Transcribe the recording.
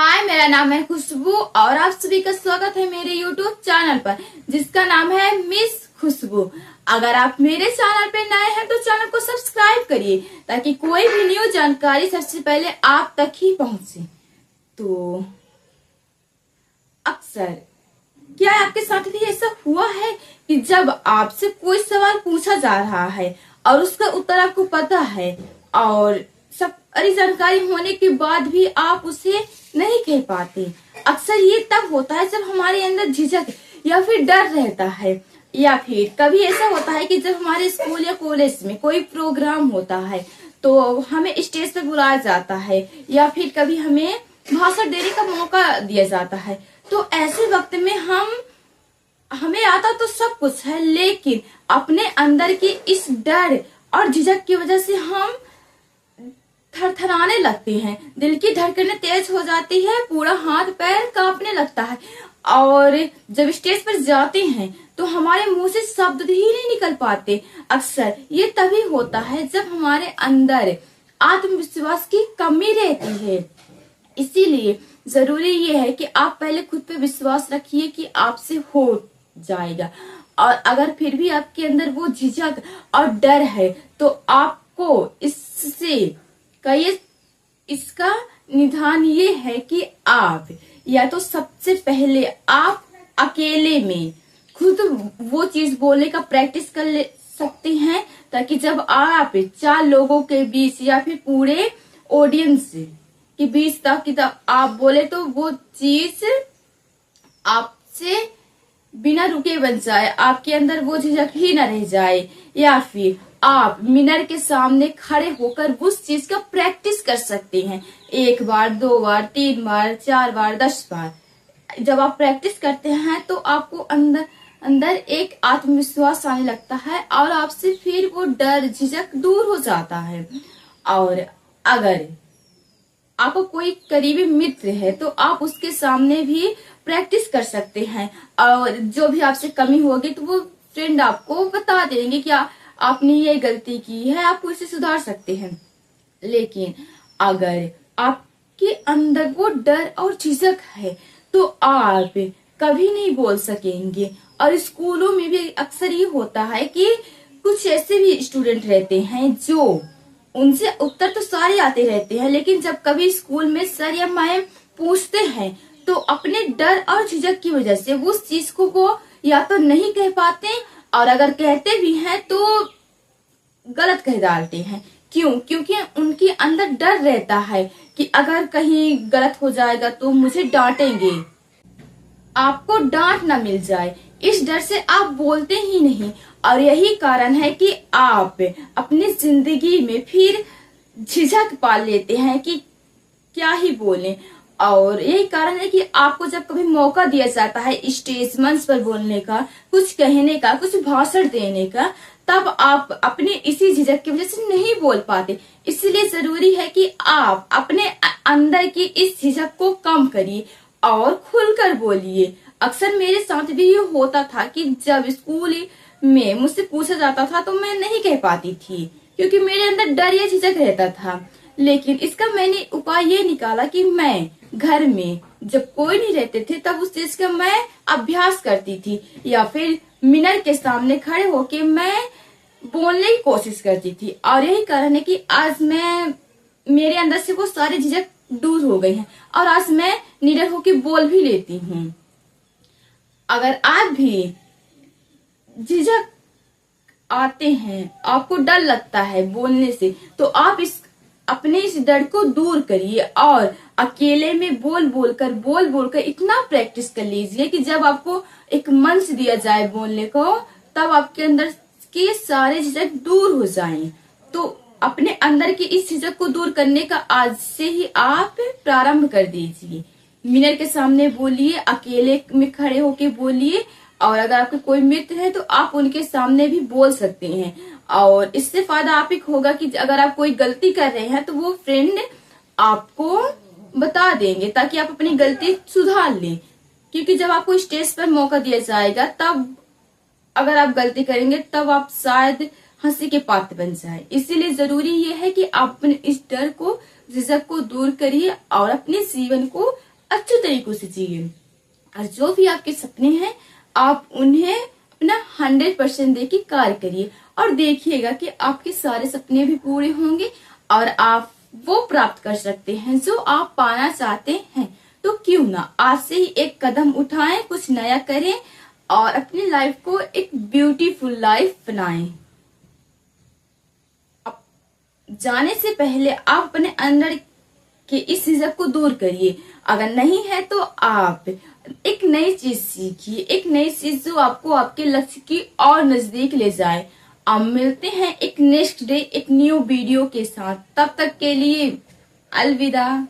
हाय, मेरा नाम है खुशबू और आप सभी का स्वागत है मेरे यूट्यूब चैनल पर जिसका नाम है मिस खुशबू। अगर आप मेरे चैनल पे नए हैं तो चैनल को सब्सक्राइब करिए ताकि कोई भी न्यू जानकारी सबसे पहले आप तक ही पहुंचे। तो अक्सर क्या आपके साथ भी ऐसा हुआ है कि जब आपसे कोई सवाल पूछा जा रहा है और उसका उत्तर आपको पता है और सब सारी जानकारी होने के बाद भी आप उसे नहीं कह पाते। अक्सर ये तब होता है जब हमारे अंदर झिझक या फिर डर रहता है, या फिर कभी ऐसा होता है कि जब हमारे स्कूल या कॉलेज में कोई प्रोग्राम होता है तो हमें स्टेज पर बुलाया जाता है या फिर कभी हमें भाषण देने का मौका दिया जाता है। तो ऐसे वक्त में हमें आता तो सब कुछ है, लेकिन अपने अंदर की इस डर और झिझक की वजह से हम थरथराने लगते हैं, दिल की धड़कनें तेज हो जाती है, पूरा हाथ पैर कांपने लगता है और जब स्टेज पर जाते हैं तो हमारे मुंह से शब्द ही नहीं निकल पाते। अक्सर ये तभी होता है जब हमारे अंदर आत्मविश्वास की कमी रहती है। इसीलिए जरूरी ये है कि आप पहले खुद पे विश्वास रखिए कि आपसे हो जाएगा, और अगर फिर भी आपके अंदर वो झिझक और डर है तो आपको इसका निदान ये है कि आप या तो सबसे पहले आप अकेले में खुद वो चीज बोलने का प्रैक्टिस कर ले सकते हैं, ताकि जब आप 4 लोगों के बीच या फिर पूरे ऑडियंस के बीच तब आप बोले तो वो चीज आपसे बिना रुके बन जाए, आपके अंदर वो झिझक ही न रह जाए। या फिर आप मिरर के सामने खड़े होकर उस चीज का प्रैक्टिस कर सकते हैं 1 बार, 2 बार, 3 बार, 4 बार, 10 बार। जब आप प्रैक्टिस करते हैं तो आपको अंदर एक आत्मविश्वास आने लगता है और आपसे फिर वो डर झिझक दूर हो जाता है। और अगर आपको कोई करीबी मित्र है तो आप उसके सामने भी प्रैक्टिस कर सकते हैं, और जो भी आपसे कमी होगी तो वो फ्रेंड आपको बता देंगे कि आपने ये गलती की है, आप उसे सुधार सकते हैं। लेकिन अगर आपके अंदर वो डर और झिझक है तो आप कभी नहीं बोल सकेंगे। और स्कूलों में भी अक्सर ये होता है कि कुछ ऐसे भी स्टूडेंट रहते हैं जो उनसे उत्तर तो सारे आते रहते हैं, लेकिन जब कभी स्कूल में सर या मैम पूछते हैं तो अपने डर और झिझक की वजह से उस चीज को वो या तो नहीं कह पाते, और अगर कहते भी हैं तो गलत कह डालते हैं। क्यों? क्योंकि उनके अंदर डर रहता है कि अगर कहीं गलत हो जाएगा तो मुझे डांटेंगे, आपको डांट ना मिल जाए, इस डर से आप बोलते ही नहीं। और यही कारण है कि आप अपनी जिंदगी में फिर झिझक पाल लेते हैं कि क्या ही बोलें। और यही कारण है कि आपको जब कभी मौका दिया जाता है स्टेज मंच पर बोलने का, कुछ कहने का, कुछ भाषण देने का, तब आप अपने इसी झिझक की वजह से नहीं बोल पाते। इसलिए जरूरी है कि आप अपने अंदर की इस झिझक को कम करिए और खुलकर बोलिए। अक्सर मेरे साथ भी ये होता था कि जब स्कूल में मुझसे पूछा जाता था तो मैं नहीं कह पाती थी क्योंकि मेरे अंदर डर या झिझक रहता था। लेकिन इसका मैंने उपाय ये निकाला कि मैं घर में जब कोई नहीं रहते थे तब उस चीज का मैं अभ्यास करती थी, या फिर मिरर के सामने खड़े होके मैं बोलने की कोशिश करती थी। और यही कारण है कि आज मेरे अंदर से वो सारी झिझक दूर हो गई हैं और आज मैं निडर होके बोल भी लेती हूँ। अगर आप भी झिझक आते हैं, आपको डर लगता है बोलने से, तो आप अपने इस डर को दूर करिए और अकेले में बोल बोलकर इतना प्रैक्टिस कर लीजिए कि जब आपको एक मंच दिया जाए बोलने को तब आपके अंदर के सारे झिझक दूर हो जाएं। तो अपने अंदर की इस झिझक को दूर करने का आज से ही आप प्रारंभ कर दीजिए। मिरर के सामने बोलिए, अकेले में खड़े होके बोलिए, और अगर आपके कोई मित्र है तो आप उनके सामने भी बोल सकते हैं। और इससे फायदा आप ही होगा कि अगर आप कोई गलती कर रहे हैं तो वो फ्रेंड आपको बता देंगे ताकि आप अपनी गलती सुधार लें। क्योंकि जब आपको स्टेज पर मौका दिया जाएगा तब अगर आप गलती करेंगे तब आप शायद हंसी के पात्र बन जाए। इसीलिए जरूरी ये है कि आप अपने इस डर को, झिझक को दूर करिए और अपने जीवन को अच्छे तरीकों से जिए। और जो भी आपके सपने हैं आप उन्हें अपना 100% देके कार्य करिए और देखिएगा कि आपके सारे सपने भी पूरे होंगे और आप वो प्राप्त कर सकते हैं जो आप पाना चाहते हैं। तो क्यों ना आज से ही एक कदम उठाएं, कुछ नया करें और अपनी लाइफ को एक ब्यूटीफुल लाइफ बनाएं। जाने से पहले आप अपने अंदर के इस झिझक को दूर करिए। अगर नहीं है तो आप एक नई चीज सीखिए, एक नई चीज जो आपको आपके लक्ष्य की और नजदीक ले जाए। अब मिलते हैं एक नेक्स्ट डे एक न्यू वीडियो के साथ, तब तक के लिए अलविदा।